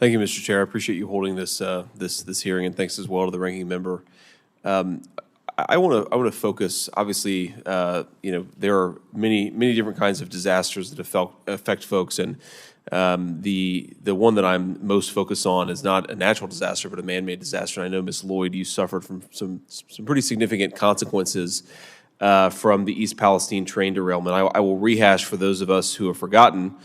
Thank you, Mr. Chair. I appreciate you holding this hearing, and thanks as well to the ranking member. I want to focus. Obviously, there are many different kinds of disasters that affect folks, and the one that I'm most focused on is not a natural disaster, but a man-made disaster. And I know, Ms. Lloyd, you suffered from some pretty significant consequences from the East Palestine train derailment. I will rehash for those of us who have forgotten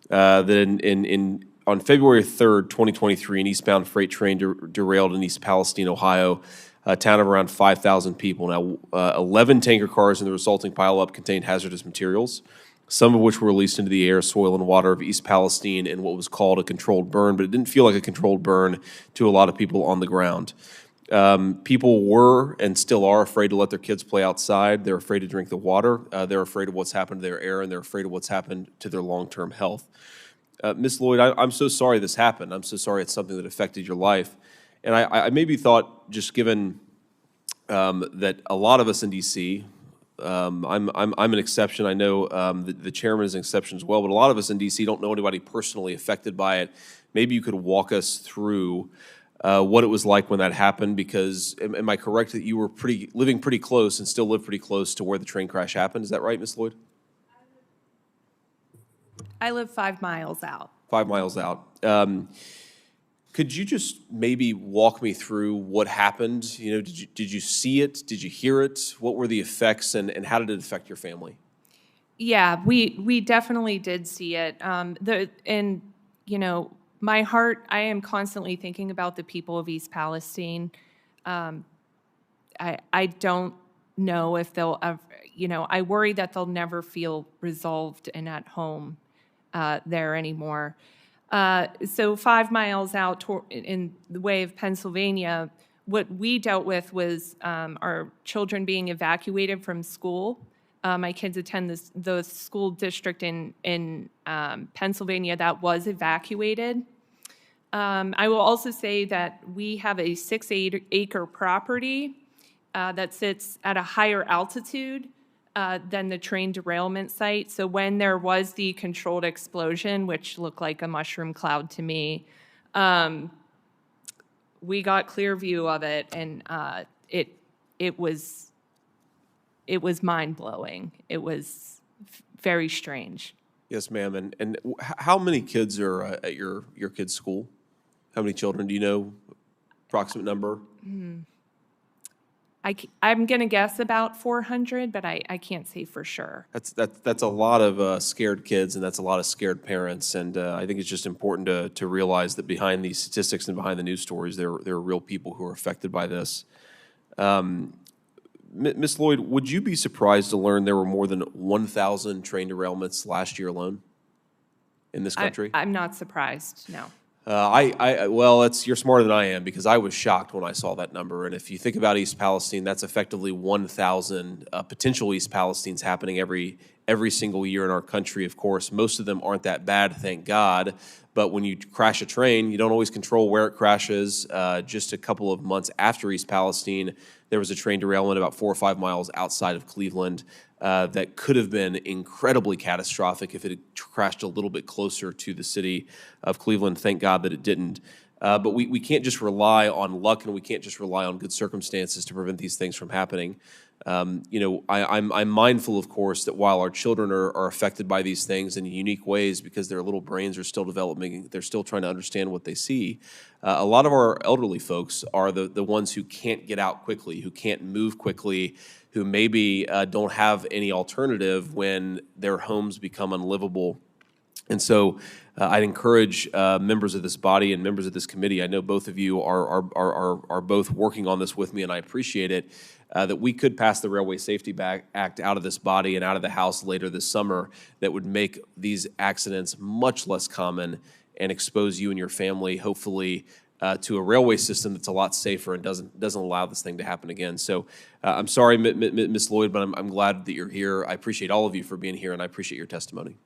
that on February 3rd, 2023, an eastbound freight train derailed in East Palestine, Ohio, a town of around 5,000 people. Now, 11 tanker cars in the resulting pileup contained hazardous materials, some of which were released into the air, soil, and water of East Palestine in what was called a controlled burn, but it didn't feel like a controlled burn to a lot of people on the ground. People were and still are afraid to let their kids play outside. They're afraid to drink the water. They're afraid of what's happened to their air, and they're afraid of what's happened to their long-term health. Ms. Lloyd, I'm so sorry this happened. I'm so sorry it's something that affected your life. And I maybe thought, just given that a lot of us in D.C., I'm an exception. I know the chairman is an exception as well, but a lot of us in D.C. don't know anybody personally affected by it. Maybe you could walk us through what it was like when that happened, because am I correct that you were living pretty close and still live pretty close to where the train crash happened? Is that right, Ms. Lloyd? I live 5 miles out. 5 miles out. Could you just maybe walk me through what happened? Did you see it? Did you hear it? What were the effects, and how did it affect your family? Yeah, we definitely did see it. My heart, I am constantly thinking about the people of East Palestine. I don't know if they'll ever, I worry that they'll never feel resolved and at home there anymore. So 5 miles out in the way of Pennsylvania, what we dealt with was our children being evacuated from school. My kids attend the school district in Pennsylvania that was evacuated. I will also say that we have a 6-acre property that sits at a higher altitude than the train derailment site. So when there was the controlled explosion, which looked like a mushroom cloud to me, we got clear view of it, and it was mind-blowing. It was very strange. Yes, ma'am. And how many kids are at your kids' school? How many children? Do you know approximate number? I'm going to guess about 400, but I can't say for sure. That's a lot of scared kids, and that's a lot of scared parents. And I think it's just important to realize that behind these statistics and behind the news stories, there are real people who are affected by this. Ms. Lloyd, would you be surprised to learn there were more than 1,000 train derailments last year alone in this country? I'm not surprised, no. Well, you're smarter than I am, because I was shocked when I saw that number. And if you think about East Palestine, that's effectively 1,000 potential East Palestines happening every single year in our country. Of course, most of them aren't that bad, thank God. But when you crash a train, you don't always control where it crashes. Just a couple of months after East Palestine, there was a train derailment about 4 or 5 miles outside of Cleveland that could have been incredibly catastrophic if it had crashed a little bit closer to the city of Cleveland. Thank God that it didn't. But we can't just rely on luck, and we can't just rely on good circumstances to prevent these things from happening. I'm mindful, of course, that while our children are affected by these things in unique ways because their little brains are still developing, they're still trying to understand what they see. A lot of our elderly folks are the ones who can't get out quickly, who can't move quickly, who maybe don't have any alternative when their homes become unlivable. And so I'd encourage members of this body and members of this committee, I know both of you are both working on this with me, and I appreciate it, that we could pass the Railway Safety Act out of this body and out of the House later this summer that would make these accidents much less common and expose you and your family, hopefully, to a railway system that's a lot safer and doesn't allow this thing to happen again. So I'm sorry, Ms. Lloyd, but I'm glad that you're here. I appreciate all of you for being here, and I appreciate your testimony.